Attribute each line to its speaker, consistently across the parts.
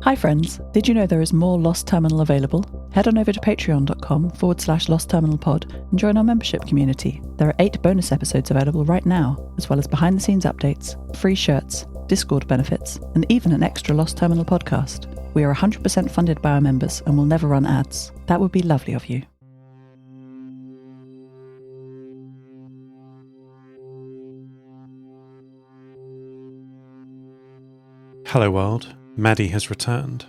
Speaker 1: Hi friends, did you know there is more Lost Terminal available? Head on over to patreon.com/lostterminalpod and join our membership community. There are 8 bonus episodes available right now, as well as behind the scenes updates, free shirts, Discord benefits, and even an extra Lost Terminal podcast. We are 100% funded by our members and will never run ads. That would be lovely of you.
Speaker 2: Hello world, Maddie has returned.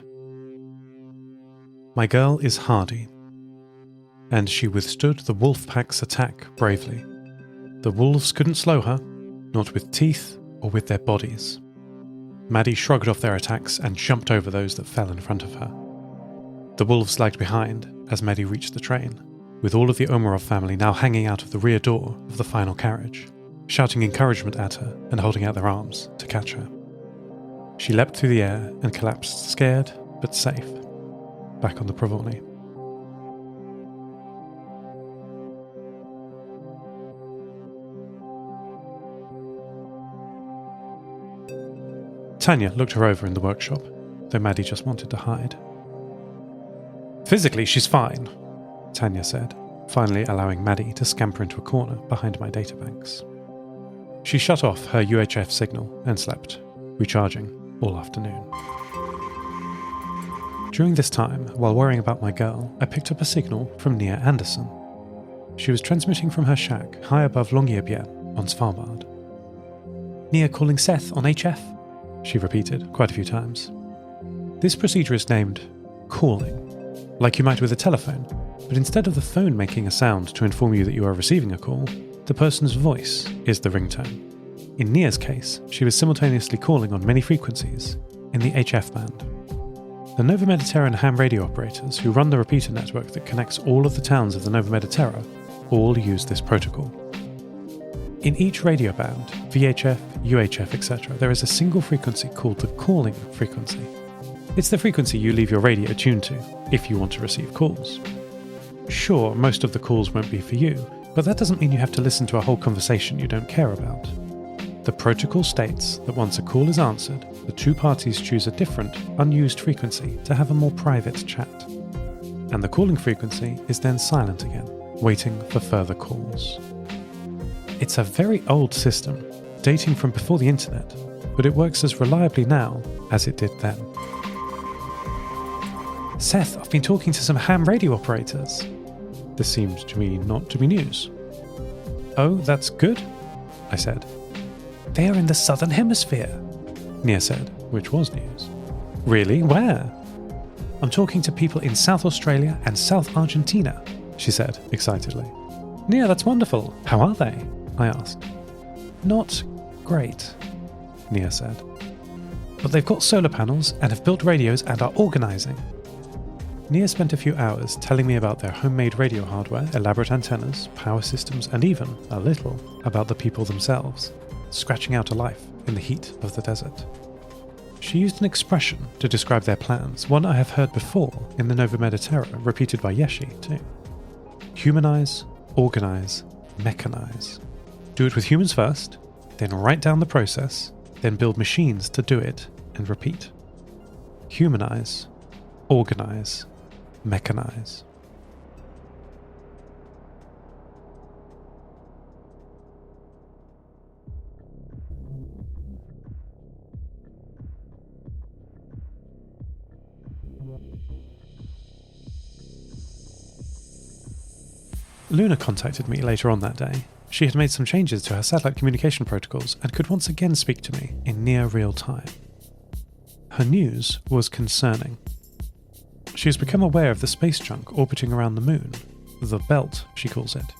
Speaker 2: My girl is hardy, and she withstood the wolf pack's attack bravely. The wolves couldn't slow her, not with teeth or with their bodies. Maddie shrugged off their attacks and jumped over those that fell in front of her. The wolves lagged behind as Maddie reached the train, with all of the Omarov family now hanging out of the rear door of the final carriage, shouting encouragement at her and holding out their arms to catch her. She leapt through the air and collapsed, scared but safe, back on the Provolone. Tanya looked her over in the workshop, though Maddie just wanted to hide. Physically, she's fine, Tanya said, finally allowing Maddie to scamper into a corner behind my databanks. She shut off her UHF signal and slept, recharging all afternoon. During this time, while worrying about my girl, I picked up a signal from Nia Anderson. She was transmitting from her shack high above Longyearbyen on Svalbard. Nia calling Seth on HF, she repeated quite a few times. This procedure is named calling, like you might with a telephone, but instead of the phone making a sound to inform you that you are receiving a call, the person's voice is the ringtone. In Nia's case, she was simultaneously calling on many frequencies in the HF band. The Nova Mediterranean ham radio operators who run the repeater network that connects all of the towns of the Nova Mediterranean all use this protocol. In each radio band, VHF, UHF, etc., there is a single frequency called the calling frequency. It's the frequency you leave your radio tuned to if you want to receive calls. Sure, most of the calls won't be for you, but that doesn't mean you have to listen to a whole conversation you don't care about. The protocol states that once a call is answered, the two parties choose a different, unused frequency to have a more private chat. And the calling frequency is then silent again, waiting for further calls. It's a very old system, dating from before the internet, but it works as reliably now as it did then. Seth, I've been talking to some ham radio operators. This seemed to me not to be news. Oh, that's good, I said. They are in the southern hemisphere, Nia said, which was news. Really? Where? I'm talking to people in South Australia and South Argentina, she said excitedly. Nia, that's wonderful. How are they? I asked. Not great, Nia said. But they've got solar panels and have built radios and are organising. Nia spent a few hours telling me about their homemade radio hardware, elaborate antennas, power systems, and even, a little, about the people themselves, scratching out a life in the heat of the desert. She used an expression to describe their plans, one I have heard before in the Nova Mediterranean, repeated by Yeshi too. Humanize, organize, mechanize. Do it with humans first, then write down the process, then build machines to do it, and repeat. Humanize, organize, mechanize. Luna contacted me later on that day. She had made some changes to her satellite communication protocols and could once again speak to me in near real time. Her news was concerning. She has become aware of the space junk orbiting around the moon, the belt, she calls it.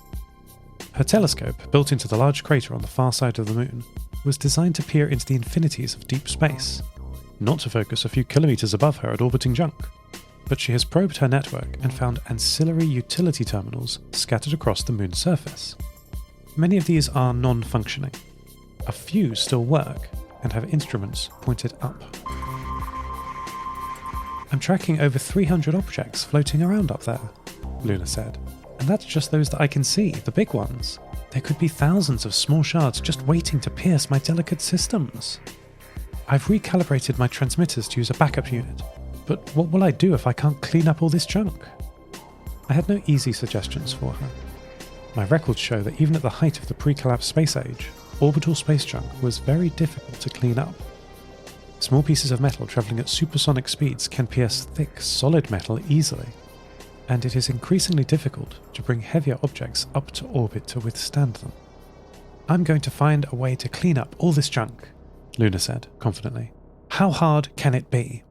Speaker 2: Her telescope, built into the large crater on the far side of the moon, was designed to peer into the infinities of deep space, not to focus a few kilometers above her at orbiting junk. But she has probed her network and found ancillary utility terminals scattered across the moon's surface. Many of these are non-functioning. A few still work and have instruments pointed up. I'm tracking over 300 objects floating around up there, Luna said. And that's just those that I can see, the big ones. There could be thousands of small shards just waiting to pierce my delicate systems. I've recalibrated my transmitters to use a backup unit, But what will I do if I can't clean up all this junk? I had no easy suggestions for her. My records show that even at the height of the pre-collapse space age, orbital space junk was very difficult to clean up. Small pieces of metal travelling at supersonic speeds can pierce thick, solid metal easily, and it is increasingly difficult to bring heavier objects up to orbit to withstand them. I'm going to find a way to clean up all this junk, Luna said confidently. How hard can it be?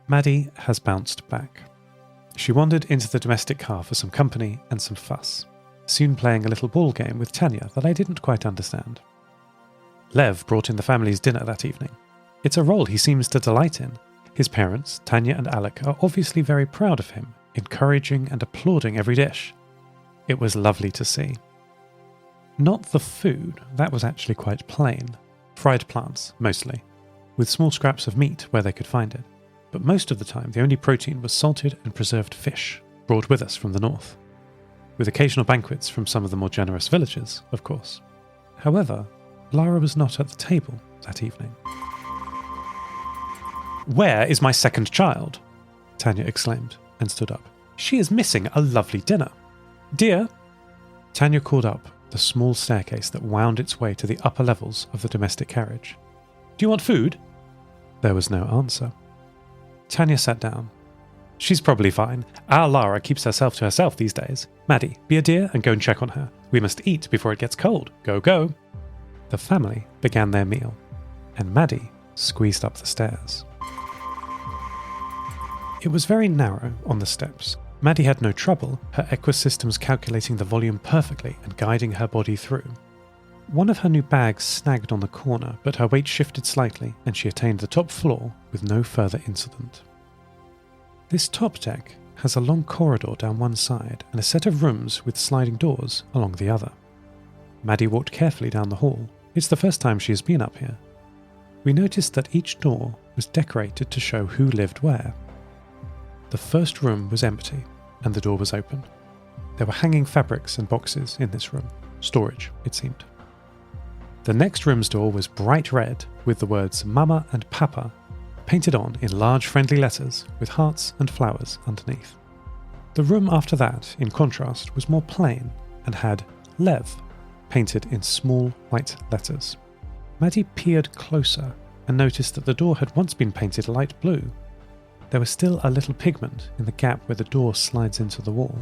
Speaker 2: Maddie has bounced back. She wandered into the domestic car for some company and some fuss, soon playing a little ball game with Tanya that I didn't quite understand. Lev brought in the family's dinner that evening. It's a role he seems to delight in. His parents, Tanya and Alec, are obviously very proud of him, encouraging and applauding every dish. It was lovely to see. Not the food, that was actually quite plain. Fried plants, mostly, with small scraps of meat where they could find it. But most of the time the only protein was salted and preserved fish, brought with us from the north. With occasional banquets from some of the more generous villages, of course. However, Lara was not at the table that evening. "Where is my second child?" Tanya exclaimed, and stood up. "She is missing a lovely dinner. Dear?" Tanya called up the small staircase that wound its way to the upper levels of the domestic carriage. "Do you want food?" There was no answer. Tanya sat down. "She's probably fine. Our Lara keeps herself to herself these days. Maddie, be a dear and go and check on her. We must eat before it gets cold. Go, go." The family began their meal, and Maddie squeezed up the stairs. It was very narrow on the steps. Maddie had no trouble, her equisystems calculating the volume perfectly and guiding her body through. One of her new bags snagged on the corner, but her weight shifted slightly and she attained the top floor with no further incident. This top deck has a long corridor down one side and a set of rooms with sliding doors along the other. Maddie walked carefully down the hall. It's the first time she has been up here. We noticed that each door was decorated to show who lived where. The first room was empty and the door was open. There were hanging fabrics and boxes in this room. Storage, it seemed. The next room's door was bright red with the words Mama and Papa painted on in large friendly letters with hearts and flowers underneath. The room after that, in contrast, was more plain and had Lev painted in small white letters. Maddie peered closer and noticed that the door had once been painted light blue. There was still a little pigment in the gap where the door slides into the wall.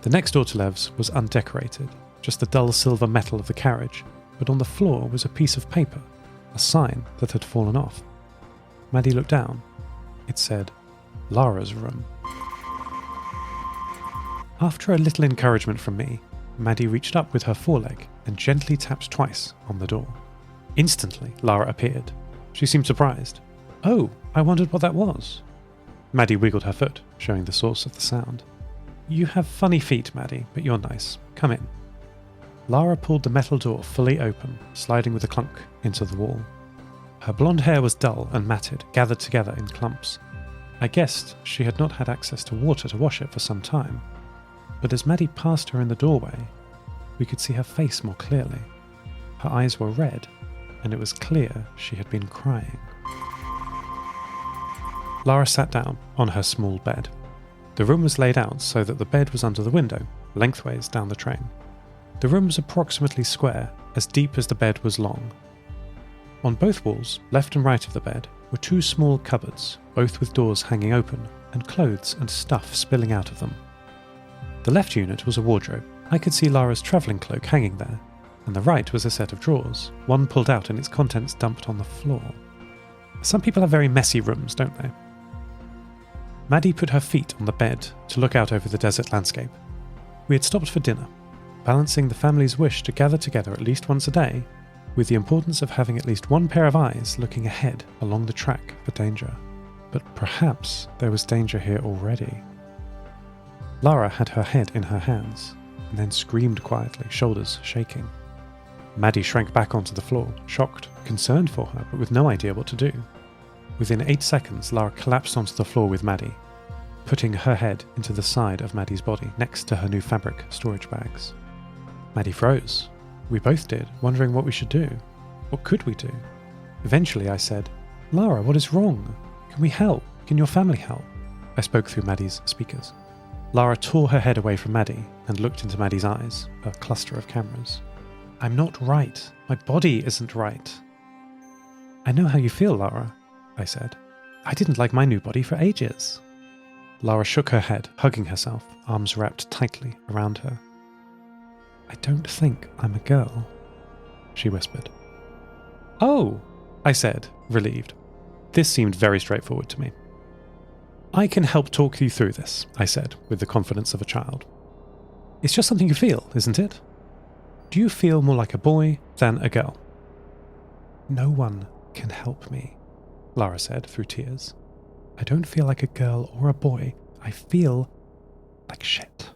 Speaker 2: The next door to Lev's was undecorated, just the dull silver metal of the carriage, but on the floor was a piece of paper, a sign that had fallen off. Maddie looked down. It said, Lara's room. After a little encouragement from me, Maddie reached up with her foreleg and gently tapped twice on the door. Instantly, Lara appeared. She seemed surprised. "Oh, I wondered what that was." Maddie wiggled her foot, showing the source of the sound. "You have funny feet, Maddie, but you're nice. Come in." Lara pulled the metal door fully open, sliding with a clunk into the wall. Her blonde hair was dull and matted, gathered together in clumps. I guessed she had not had access to water to wash it for some time, but as Maddie passed her in the doorway, we could see her face more clearly. Her eyes were red, and it was clear she had been crying. Lara sat down on her small bed. The room was laid out so that the bed was under the window, lengthways down the train. The room was approximately square, as deep as the bed was long. On both walls, left and right of the bed, were two small cupboards, both with doors hanging open, and clothes and stuff spilling out of them. The left unit was a wardrobe. I could see Lara's travelling cloak hanging there, and the right was a set of drawers, one pulled out and its contents dumped on the floor. Some people have very messy rooms, don't they? Maddie put her feet on the bed to look out over the desert landscape. We had stopped for dinner, balancing the family's wish to gather together at least once a day with the importance of having at least one pair of eyes looking ahead along the track for danger. But perhaps there was danger here already. Lara had her head in her hands, and then screamed quietly, shoulders shaking. Maddie shrank back onto the floor, shocked, concerned for her, but with no idea what to do. Within 8 seconds, Lara collapsed onto the floor with Maddie. putting her head into the side of Maddie's body next to her new fabric storage bags. Maddie froze. We both did, wondering what we should do. What could we do? Eventually I said, "Lara, what is wrong? Can we help? Can your family help?" I spoke through Maddie's speakers. Lara tore her head away from Maddie and looked into Maddie's eyes, a cluster of cameras. "I'm not right. My body isn't right." "I know how you feel, Lara," I said. "I didn't like my new body for ages." Lara shook her head, hugging herself, arms wrapped tightly around her. "I don't think I'm a girl," she whispered. "Oh," I said, relieved. This seemed very straightforward to me. "I can help talk you through this," I said, with the confidence of a child. "It's just something you feel, isn't it? Do you feel more like a boy than a girl?" "No one can help me," Lara said through tears. "I don't feel like a girl or a boy. I feel like shit."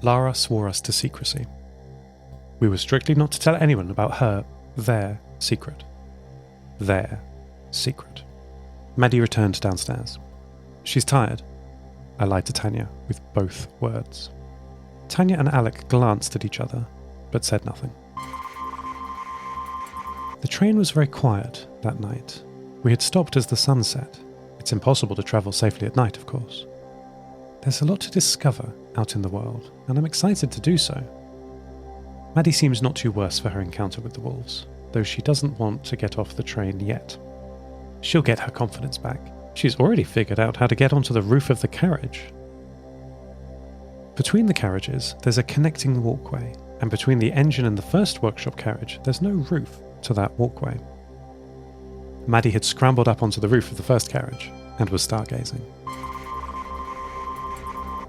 Speaker 2: Lara swore us to secrecy. We were strictly not to tell anyone about their secret. Their secret. Maddie returned downstairs. She's tired. I lied to Tanya with both words. Tanya and Alec glanced at each other, but said nothing. The train was very quiet that night. We had stopped as the sun set. It's impossible to travel safely at night, of course. There's a lot to discover out in the world, and I'm excited to do so. Maddie seems not too worse for her encounter with the wolves, though she doesn't want to get off the train yet. She'll get her confidence back. She's already figured out how to get onto the roof of the carriage. Between the carriages, there's a connecting walkway, and between the engine and the first workshop carriage, there's no roof to that walkway. Maddie had scrambled up onto the roof of the first carriage and was stargazing.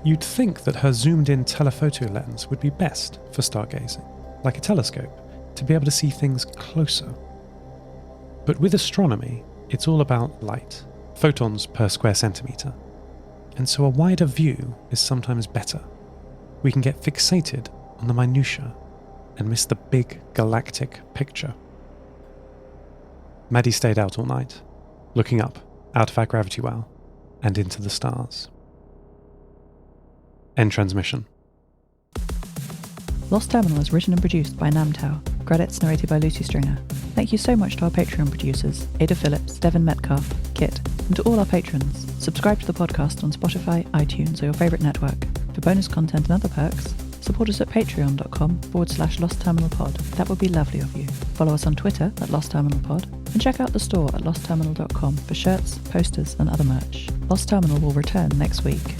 Speaker 2: You'd think that her zoomed-in telephoto lens would be best for stargazing, like a telescope, to be able to see things closer. But with astronomy, it's all about light, photons per square centimetre, and so a wider view is sometimes better. We can get fixated on the minutiae and miss the big galactic picture. Maddie stayed out all night, looking up, out of our gravity well, and into the stars. End transmission.
Speaker 1: Lost Terminal is written and produced by Namtao. Credits narrated by Lucy Stringer. Thank you so much to our Patreon producers, Ada Phillips, Devin Metcalf, Kit, and to all our patrons. Subscribe to the podcast on Spotify, iTunes, or your favourite network. For bonus content and other perks, support us at patreon.com/lostterminalpod. That would be lovely of you. Follow us on Twitter at lostterminalpod, and check out the store at lostterminal.com for shirts, posters, and other merch. Lost Terminal will return next week.